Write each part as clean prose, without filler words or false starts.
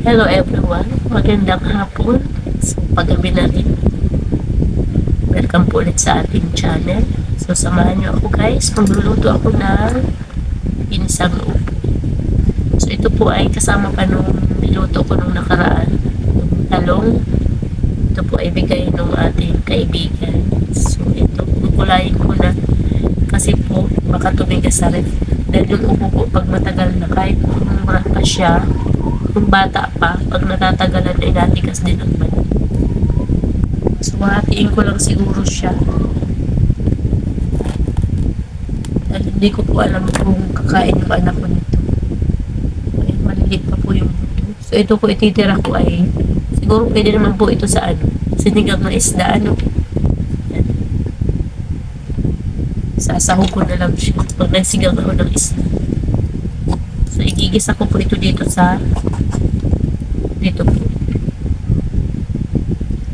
Hello everyone, magandang hapon. So, paggabi na rin. Welcome po ulit sa ating channel. So, samahan niyo ako guys. Magluluto ako ng ginisang upo. So, ito po ay kasama pa nung niluto ko nung nakaraan. Yung talong. Ito po ay bigay nung ating kaibigan. So, ito, kukulayin ko na. Kasi po, baka tumigas sa ref. Dahil yung upo po, pag matagal na, kahit mura pa siya, kung bata pa, pag natatagalan ay natigas din ang balat. So, hatiin ko lang siguro siya. Dahil hindi ko po alam kung kakain yung anak ko nito. Ay, maliliit pa po yung buto. So, ito po ititira ko ay, siguro pwede naman po ito sa sinigang na isda, Yan. Sasahog ko na lang siya pag nagsigang ako ng isda. So, igigisa ko po ito dito po.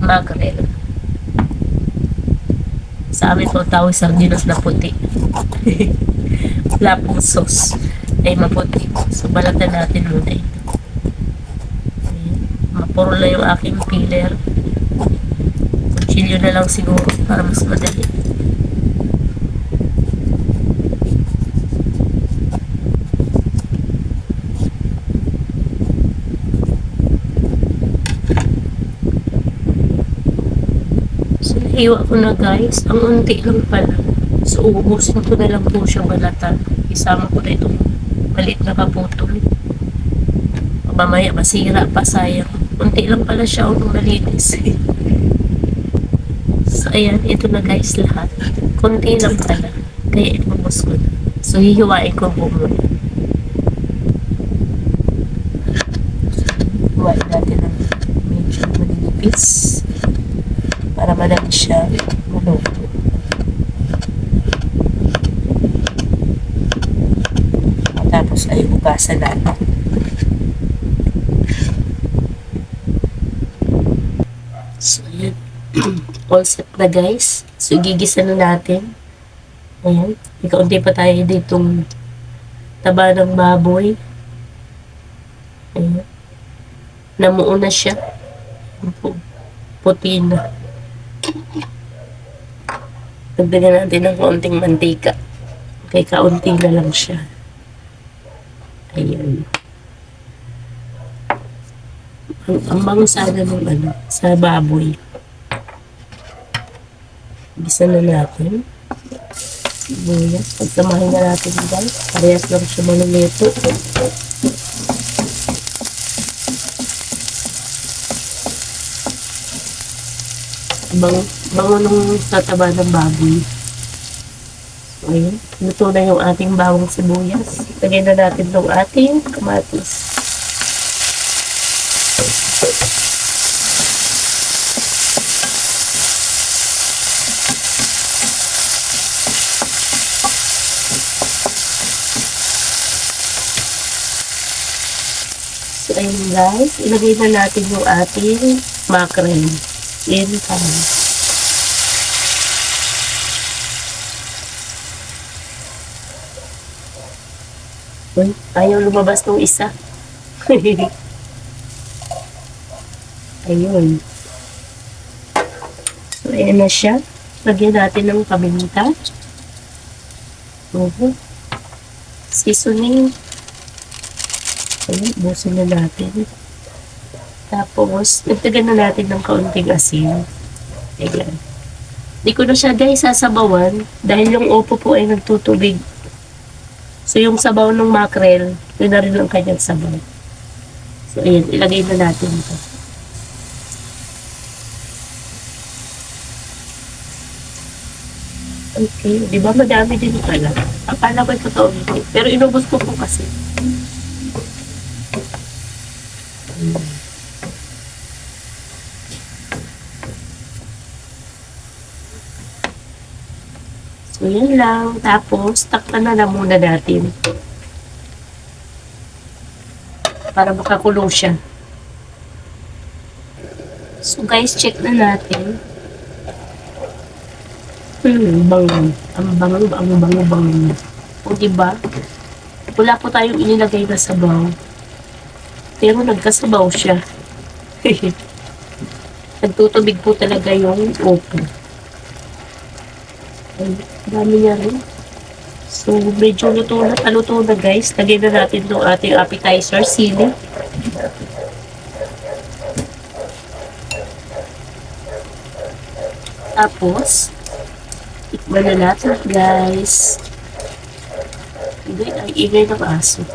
Mackerel. Sa amin po tawag sardinas na puti. Wala pong sauce. Ay maputi. So, balatan natin muna ito. Mapuro na yung aking peeler. Kutsilyo na lang siguro para mas madali. Hiwa ko na guys, ang unti lang pala. So, uubusin ko na lang po siyang balatan. Isama ko na itong maliit na kaputol. Mamaya masira pa, sayang. Unti lang pala siya nung nalinis. So, ayan, ito na guys lahat. Kunti lang pala. Kaya ibubos ko na. So, hihiwain ko po muna. Hiwain natin ng medyo manipis. Para madali siya maluto. Tapos ay hugasan natin. So, ayan. All set na guys. So, gigisa na natin. Ayan. Ikaunti pa tayo ditong taba ng baboy. Ayan. Namuo na siya. Puti na. Dagdagan natin ng konting mantika. Okay, kaunti na lang siya. Ayan. Ang bango sana ng sa baboy. Gisa na natin. Sibuyas. Pagsamahin na natin guys. Parehas lang siya maluluto. Bango nung tataba ng baboy. So, ayun. Luto na yung ating bawang sibuyas. Lagyan na natin itong ating kamatis. So, ayun guys. Ilagay na natin yung ating mackerel. Yan kami. Uy, ayaw lumabas ng isa. Ayun. So, ayan na siya. Lagyan natin ng paminta. Seasoning. Ayun, busin na natin. Tapos, nagtagan na natin ng kaunting asin. Ayan. Di ko na siya guys sasabawan dahil yung opo po ay nagtutubig. So, yung sabaw ng mackerel, yun na rin ang kanyang sabaw. So, ayan. Ilagay na natin ito. Okay. Di ba madami din pala? Akala ko ito ito. Pero inubos ko po kasi. So, yun lang. Tapos, takpan na lang muna natin. Para makakulo siya. So, guys, check na natin. Bango. Ang bango. O, diba? Wala po tayong inilagay na sabaw. pero nagkasabaw siya. Nagtutubig po talaga yung opo. Ay, dami niya rin. So, medyo luto na guys. Lagyan na natin yung ating appetizer, sili. Tapos, tikman na natin guys. Hindi, ang ingay ng aso.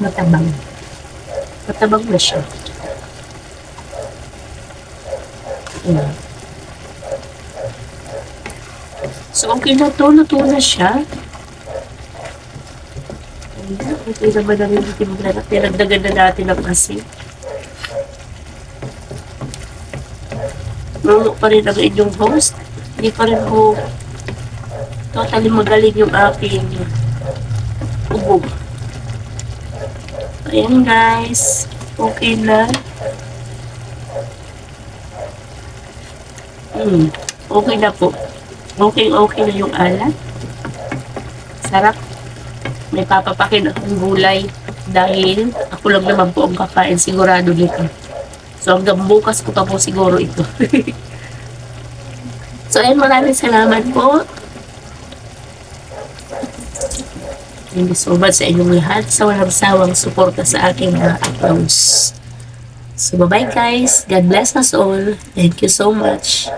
Matabang. Matabang na siya. Ayan. So, okay na to. Luto na siya. Ayan. Okay naman na rin yung timpla na. Pinagdagan na natin ang asin. Nuno pa rin ang inyong host. Hindi pa rin po totally magaling yung aking ubog. Ayan guys, okay na. Okay na po. Okay na yung alat. Sarap. May papapakin akong gulay dahil ako lang naman po ang kakain sigurado dito. So hanggang bukas ko pa po siguro ito. So ayan, maraming salamat po. Thank you so much sa inyong lahat sa walang sawang suporta sa aking uploads. So bye-bye guys. God bless us all. Thank you so much.